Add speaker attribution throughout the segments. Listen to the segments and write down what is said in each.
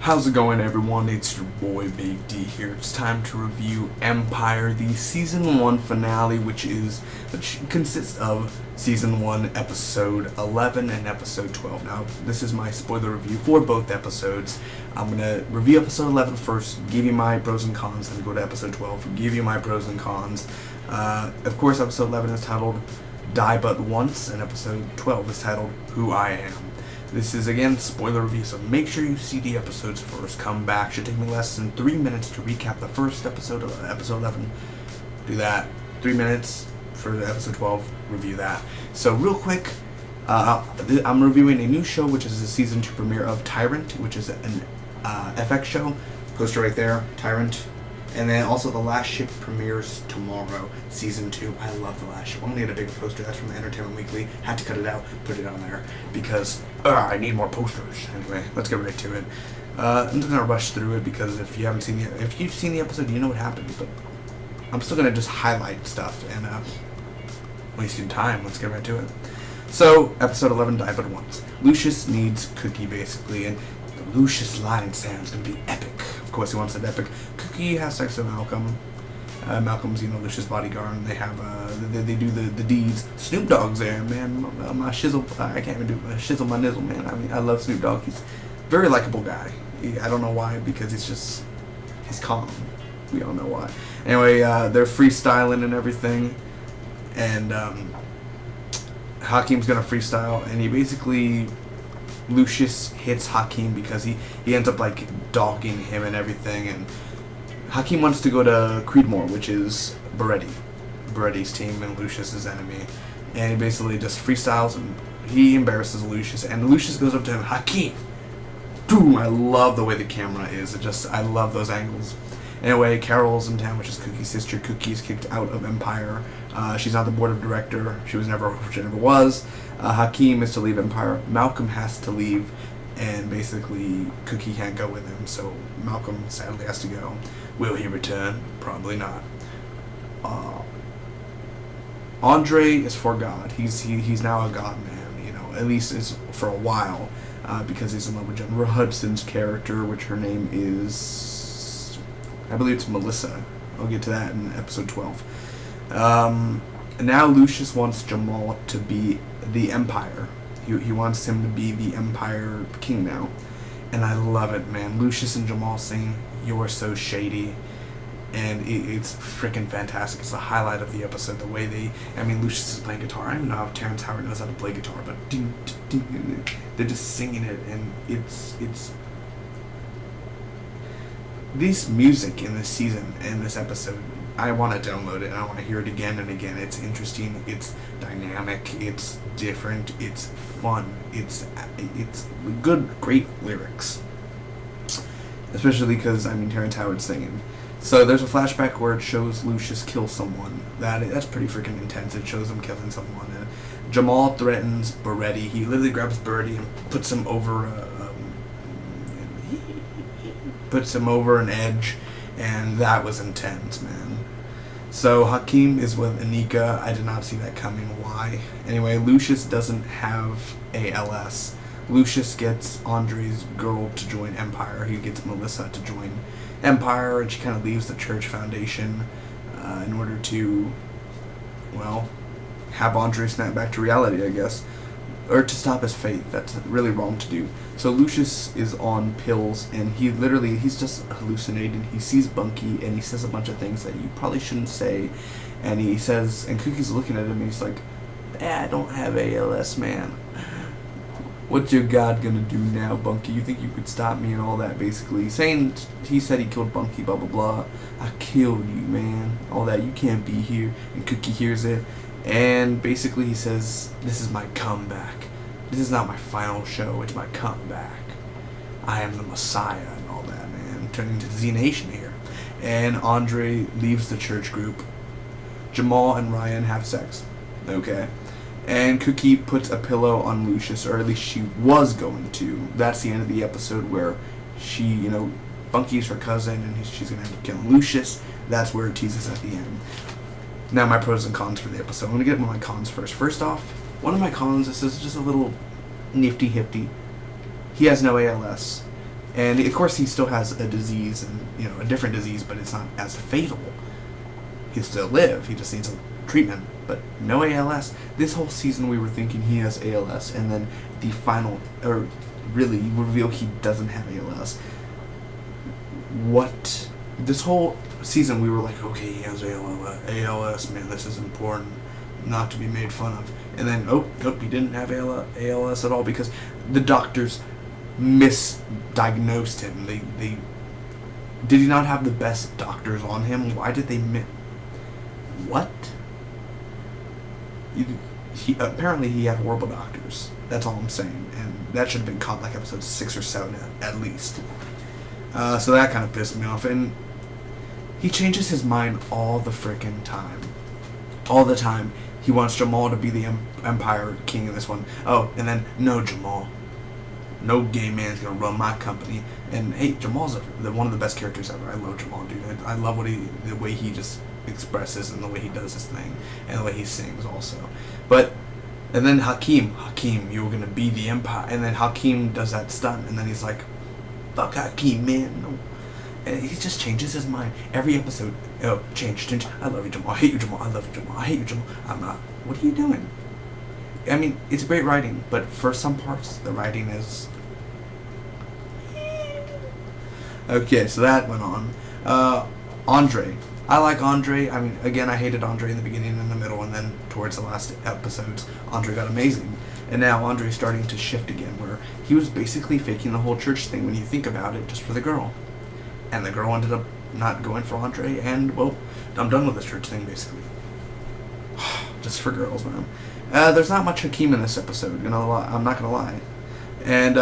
Speaker 1: How's it going, everyone? It's your boy Big D here. It's time to review Empire, the season 1 finale, which consists of season 1, episode 11 and episode 12. Now, this is my spoiler review for both episodes. I'm gonna review episode 11 first, give you my pros and cons, then go to episode 12, give you my pros and cons. Of course, episode 11 is titled Die But Once, and episode 12 is titled Who I Am. This is, again, spoiler review, so make sure you see the episodes first. Come back. Should take me less than 3 minutes to recap the first episode of episode 11. Do that. 3 minutes for the episode 12. Review that. So, real quick, I'm reviewing a new show, which is the season 2 premiere of Tyrant, which is an FX show. Poster right there, Tyrant. And then also The Last Ship premieres tomorrow, season 2. I love The Last Ship. I'm gonna get a bigger poster. That's from the Entertainment Weekly. Had to cut it out, put it on there because I need more posters. Anyway, let's get right to it. I'm just gonna rush through it because if you've seen the episode, you know what happens. But I'm still gonna just highlight stuff and wasting time. Let's get right to it. So, episode 11, Die But Once. Lucius needs Cookie basically, and the Lucius line sound's gonna be epic. Of course, he wants it epic. Cookie has sex with Malcolm. Malcolm's, Lucius' bodyguard, and they have, they do the deeds. Snoop Dogg's there, man. My shizzle, I can't even do shizzle my nizzle, man. I mean, I love Snoop Dogg. He's a very likable guy. I don't know why, because he's calm. We don't know why. Anyway, they're freestyling and everything, and Hakeem's gonna freestyle, and he basically, Lucius hits Hakeem because he ends up like dogging him and everything, and Hakeem wants to go to Creedmoor, which is Beretti's team and Lucius's enemy, and he basically just freestyles and he embarrasses Lucius, and Lucius goes up to him, Hakeem, boom! I love the way the camera is. I love those angles. Anyway, Carol's in town, which is Cookie's sister. Cookie's kicked out of Empire. She's not the board of director. She never was. Hakeem is to leave Empire. Malcolm has to leave, and basically Cookie can't go with him, so Malcolm sadly has to go. Will he return? Probably not. Andre is for God. He's now a God man. At least it's for a while, because he's in love with General Hudson's character, which her name is, I believe it's Melissa. I'll get to that in episode 12. Now Lucius wants Jamal to be the Empire. He wants him to be the Empire king now. And I love it, man. Lucius and Jamal sing You're So Shady. And it's freaking fantastic. It's the highlight of the episode. The way Lucius is playing guitar. I don't even know if Terrence Howard knows how to play guitar, but they're just singing it, and it's this music in this season, in this episode, I want to download it and I want to hear it again and again. It's interesting, it's dynamic, it's different, it's fun, it's great lyrics. Especially because, Terrence Howard's singing. So there's a flashback where it shows Lucius kill someone. That's pretty freaking intense. It shows him killing someone. And Jamal threatens Beretti. He literally grabs Beretti and puts him over an edge, and that was intense, man. So Hakeem is with Anika. I did not see that coming. Why? Anyway, Lucius doesn't have ALS. Lucius gets Andre's girl to join Empire. He gets Melissa to join Empire, and she kind of leaves the church foundation in order to, have Andre snap back to reality, I guess. Or to stop his fate. That's really wrong to do. So Lucius is on pills, and he's just hallucinating. He sees Bunky, and he says a bunch of things that you probably shouldn't say. And he says, and Cookie's looking at him, and he's like, I don't have ALS, man. What's your God gonna do now, Bunky? You think you could stop me and all that, basically. He said he killed Bunky, blah, blah, blah. I killed you, man. All that, you can't be here. And Cookie hears it. And basically he says, this is my comeback. This is not my final show, it's my comeback. I am the Messiah and all that, man. Turning to Z Nation here. And Andre leaves the church group. Jamal and Ryan have sex. Okay. And Cookie puts a pillow on Lucius, or at least she was going to. That's the end of the episode where she, Bunky's her cousin, and she's going to end up killing Lucius. That's where it teases at the end. Now my pros and cons for the episode. I'm going to get my cons first. First off, one of my cons, this is just a little nifty-hifty. He has no ALS. And of course, he still has a disease, and a different disease, but it's not as fatal. He'll still live. He just needs a treatment, but no ALS. This whole season, we were thinking he has ALS, and then the final, or really, you reveal he doesn't have ALS. What? This whole season, we were like, okay, he has ALS, man, this is important, not to be made fun of. And then, nope, he didn't have ALS at all, because the doctors misdiagnosed him. They did he not have the best doctors on him? Why did they what? Apparently he had horrible doctors. That's all I'm saying, and that should have been caught like episode 6 or 7 at least. So that kind of pissed me off, and he changes his mind all the freaking time. All the time. He wants Jamal to be the Empire King in this one. Oh, and then, no, Jamal. No gay man's gonna run my company. And hey, Jamal's one of the best characters ever. I love Jamal, dude. I love the way he just expresses and the way he does his thing and the way he sings also. And then Hakeem, you were gonna be the Empire. And then Hakeem does that stunt, and then he's like, fuck Hakeem, man. No. And he just changes his mind every episode. Oh, change. I love you, Jamal. I hate you, Jamal. I love you, Jamal. I hate you, Jamal. I'm not. What are you doing? I mean, it's great writing, but for some parts, the writing is... Okay, so that went on. Andre. I like Andre. I mean, again, I hated Andre in the beginning and the middle, and then towards the last episodes, Andre got amazing. And now Andre's starting to shift again, where he was basically faking the whole church thing when you think about it, just for the girl. And the girl ended up not going for Andre, and, well, I'm done with this church thing, basically. Just for girls, man. There's not much Hakeem in this episode, I'm not gonna lie. And,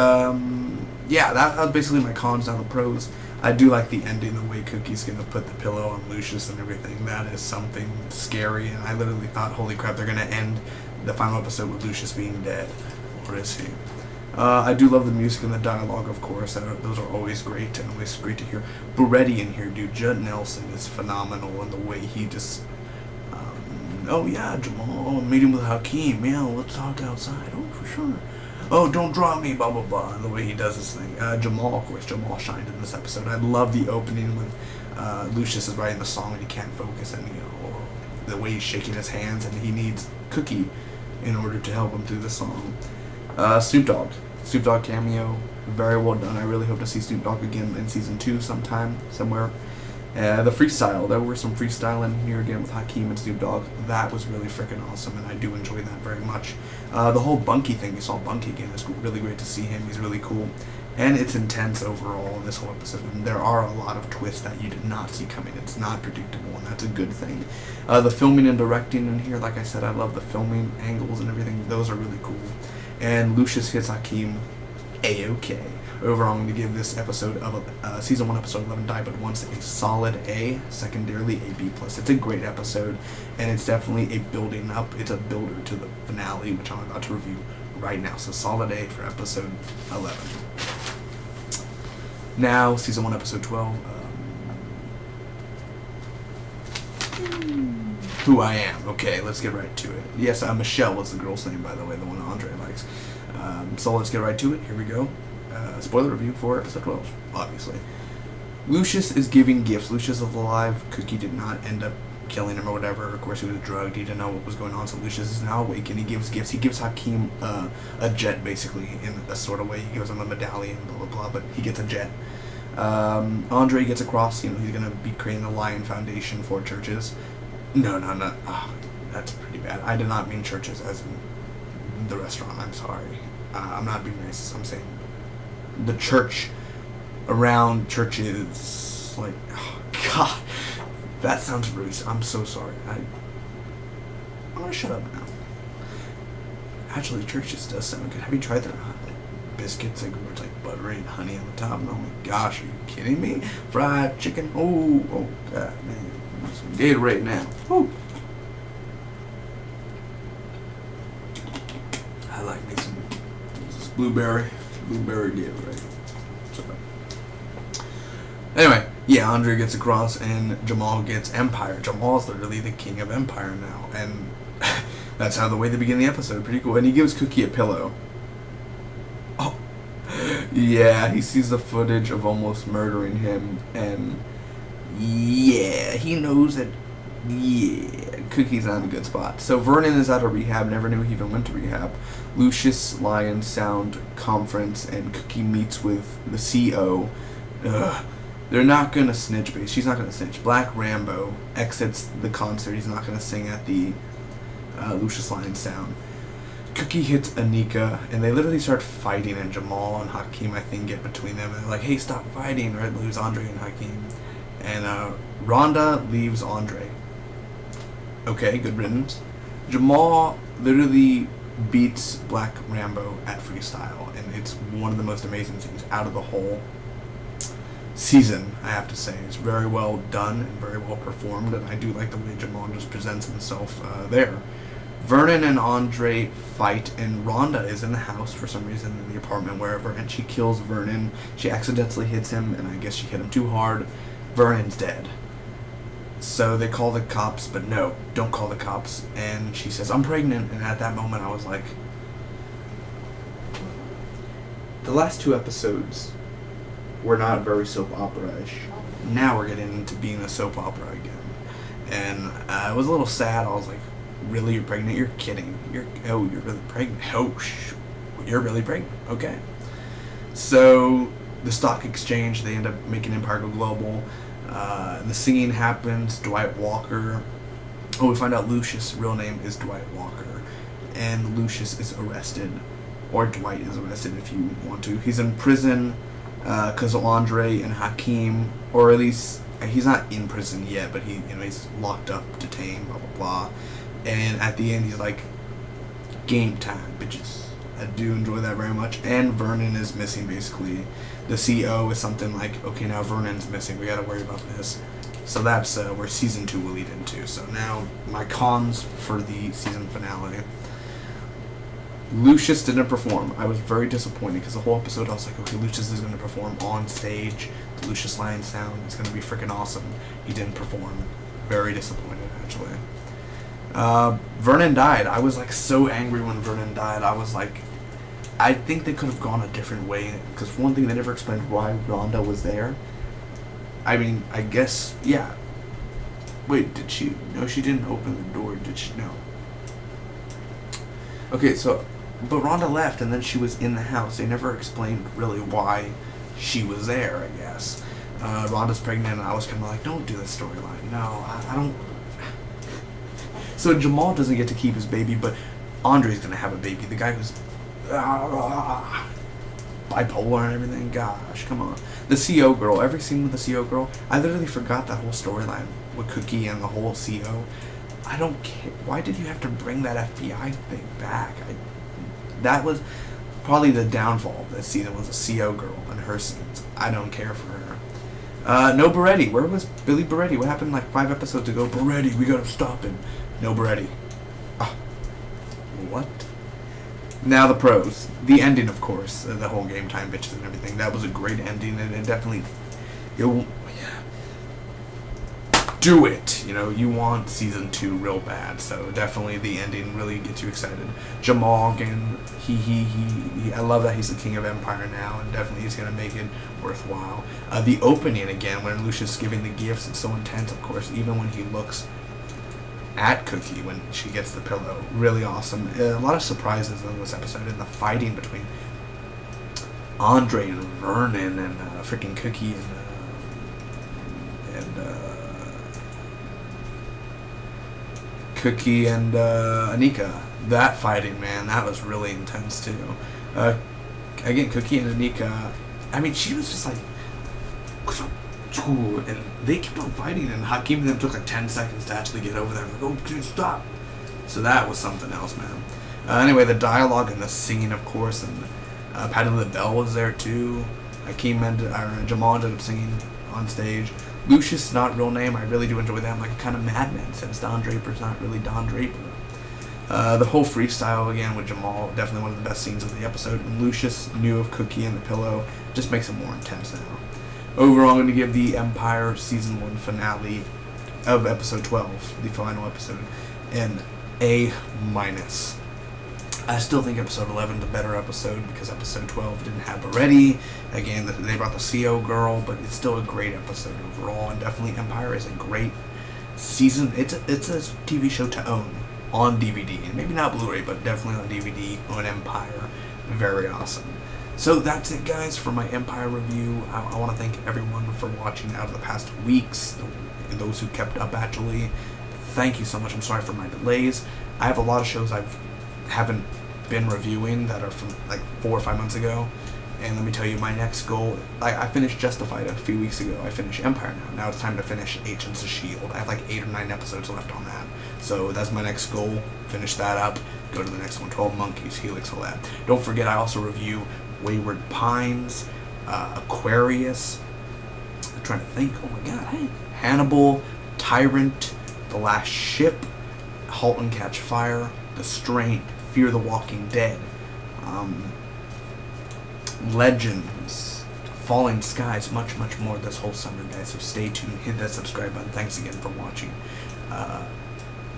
Speaker 1: yeah, that was basically my cons. Now the pros. I do like the ending, the way Cookie's gonna put the pillow on Lucius and everything. That is something scary, and I literally thought, holy crap, they're gonna end the final episode with Lucius being dead. Or is he? I do love the music and the dialogue, of course. Those are always great, and always great to hear. Beretti in here, dude. Judd Nelson is phenomenal in the way he just... oh, yeah, Jamal, meeting with Hakeem. Yeah, let's talk outside. Oh, for sure. Oh, don't drop me, blah, blah, blah. And the way he does this thing. Jamal, of course. Jamal shined in this episode. I love the opening when Lucius is writing the song and he can't focus, and, the way he's shaking his hands, and he needs Cookie in order to help him through the song. Snoop Dogg. Snoop Dogg cameo, very well done. I really hope to see Snoop Dogg again in season 2 sometime, somewhere. The freestyle, there were some freestyle in here again with Hakeem and Snoop Dogg. That was really freaking awesome, and I do enjoy that very much. The whole Bunky thing, you saw Bunky again. It's really great to see him. He's really cool. And it's intense overall in this whole episode. And there are a lot of twists that you did not see coming. It's not predictable, and that's a good thing. The filming and directing in here, like I said, I love the filming angles and everything. Those are really cool. And Lucius hits Hakeem A-OK. Overall, I'm going to give this episode of Season 1, Episode 11, Die But Once, a solid A, secondarily a B+. It's a great episode, and it's definitely a building up. It's a builder to the finale, which I'm about to review right now. So solid A for Episode 11. Now, Season 1, Episode 12, Who I Am. Okay, let's get right to it. Yes, Michelle was the girl's name, by the way, the one Andre likes. So let's get right to it. Here we go. Spoiler review for episode 12, obviously. Lucius is giving gifts. Lucius is alive. Cookie did not end up killing him or whatever. Of course, he was drugged. He didn't know what was going on, so Lucius is now awake, and he gives gifts. He gives Hakeem a jet, basically, in a sort of way. He gives him a medallion, blah, blah, blah, but he gets a jet. Andre gets across, he's going to be creating the Lion Foundation for churches. No. Oh, that's pretty bad. I did not mean churches as in the restaurant. I'm sorry. I'm not being racist. I'm saying the church around churches. Like, oh, God. That sounds really... I'm so sorry. I'm going to shut up now. Actually, churches does sound good. Have you tried their biscuits? Where it's like buttery and honey on the top. Oh my gosh, are you kidding me? Fried chicken. Oh God, man. Some Gatorade now. Woo. I like me some blueberry Gatorade. Anyway, yeah, Andre gets across and Jamal gets Empire. Jamal's literally the king of Empire now, and that's how the way they begin the episode. Pretty cool. And he gives Cookie a pillow. Oh, Yeah, he sees the footage of almost murdering him, and yeah, he knows that, yeah, Cookie's not in a good spot. So Vernon is out of rehab, never knew he even went to rehab. Lucius Lyons Sound Conference, and Cookie meets with the CO. Ugh. They're not going to snitch, but she's not going to snitch. Black Rambo exits the concert. He's not going to sing at the Lucius Lyons Sound. Cookie hits Anika, and they literally start fighting, and Jamal and Hakeem, I think, get between them, and they're like, hey, stop fighting, right? Lose Andre and Hakeem. And Rhonda leaves Andre. Okay, good riddance. Jamal literally beats Black Rambo at freestyle, and it's one of the most amazing things out of the whole season, I have to say. It's very well done and very well performed, and I do like the way Jamal just presents himself there. Vernon and Andre fight, and Rhonda is in the house for some reason, in the apartment, wherever, and she kills Vernon. She accidentally hits him, and I guess she hit him too hard. Vernon's dead. So they call the cops, but no, don't call the cops. And she says, I'm pregnant, and at that moment I was like, the last 2 episodes were not very soap opera-ish. Now we're getting into being a soap opera again. And I was a little sad. I was like, really, you're pregnant? You're kidding. You're really pregnant. You're really pregnant. Okay. So the stock exchange, they end up making Empire go global. The singing happens. Dwight Walker. Oh, we find out Lucius' real name is Dwight Walker, and Lucius is arrested, or Dwight is arrested if you want to. He's in prison because Andre and Hakeem, or at least he's not in prison yet, but he's locked up, detained, blah blah blah. And at the end, he's like, game time, bitches. I do enjoy that very much. And Vernon is missing, basically. The CO is something like, okay, now Vernon's missing. We gotta worry about this. So that's where Season 2 will lead into. So now, my cons for the season finale. Lucius didn't perform. I was very disappointed because the whole episode I was like, okay, Lucius is going to perform on stage. The Lucius Lyons Sound is going to be freaking awesome. He didn't perform. Very disappointed, actually. Vernon died. I was like so angry when Vernon died. I was like, I think they could have gone a different way, because for one thing, they never explained why Rhonda was there. I mean, I guess, yeah. Wait, did she? No, she didn't open the door, did she? No. Okay, so, but Rhonda left, and then she was in the house. They never explained really why she was there, I guess. Rhonda's pregnant, and I was kind of like, don't do this storyline. No, I don't. So Jamal doesn't get to keep his baby, but Andre's going to have a baby. The guy who's bipolar and everything. Gosh, come on. The CO girl. Every scene with the CO girl, I literally forgot that whole storyline with Cookie and the whole CO. I don't care. Why did you have to bring that FBI thing back? That was probably the downfall of this season, was the CO girl and her scenes. I don't care for her. No Beretti. Where was Billy Beretti? What happened like 5 episodes ago? Beretti, we gotta stop him. No Beretti. What? Now the pros. The ending, of course. The whole game time bitches and everything. That was a great ending, and it definitely... do it. You want season 2 real bad, so definitely the ending really gets you excited. Jamal, again, he I love that he's the king of Empire now, and definitely he's gonna make it worthwhile. The opening again, when Lucius is giving the gifts, it's so intense, of course, even when he looks at Cookie when she gets the pillow. Really awesome. A lot of surprises in this episode, and the fighting between Andre and Vernon and freaking Cookie Cookie and Anika. That fighting, man, that was really intense too. Again, Cookie and Anika, I mean, she was just like, and they kept on fighting, and Hakeem and them took like 10 seconds to actually get over there. Like, oh, dude, stop. So that was something else, man. Anyway, the dialogue and the singing, of course, and Patti LaBelle was there too. Hakeem and Jamal ended up singing on stage. Lucius, not real name. I really do enjoy that. I'm like kind of madman, since Don Draper's not really Don Draper. The whole freestyle again with Jamal, definitely one of the best scenes of the episode. And Lucius knew of Cookie and the pillow, just makes it more intense now. Overall, I'm going to give the Empire Season 1 finale of Episode 12, the final episode, an A-. I still think episode 11 is a better episode because episode 12 didn't have already. Again, they brought the CO girl, but it's still a great episode overall, and definitely Empire is a great season. It's a TV show to own on DVD, and maybe not Blu-ray, but definitely on DVD on Empire. Very awesome. So that's it, guys, for my Empire review. I want to thank everyone for watching out of the past weeks, those who kept up, actually. Thank you so much. I'm sorry for my delays. I have a lot of shows haven't been reviewing that are from like 4 or 5 months ago, and let me tell you, my next goal, I finished Justified a few weeks ago. I finished Empire now it's time to finish Agents of S.H.I.E.L.D. I have like 8 or 9 episodes left on that, so that's my next goal. Finish that up, go to the next one. 12 Monkeys, Helix, all that. Don't forget, I also review Wayward Pines, Aquarius, I'm trying to think, oh my god, hey, Hannibal, Tyrant, The Last Ship, Halt and Catch Fire, The Strain, Fear the Walking Dead, Legends, Falling Skies, much more this whole summer, guys. So stay tuned, hit that subscribe button. Thanks again for watching.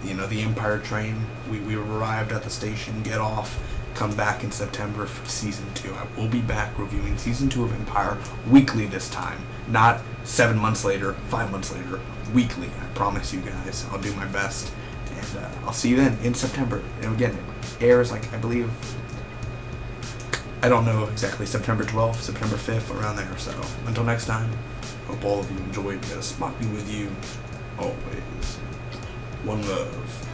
Speaker 1: The Empire train, we arrived at the station, get off, come back in September for season 2. I will be back reviewing season 2 of Empire weekly this time, not 7 months later, 5 months later, weekly. I promise you guys, I'll do my best. And I'll see you then in September. And again, it airs like, I believe, I don't know exactly, September 12th, September 5th, around there. So until next time, hope all of you enjoyed. May the spot be with you always. One love.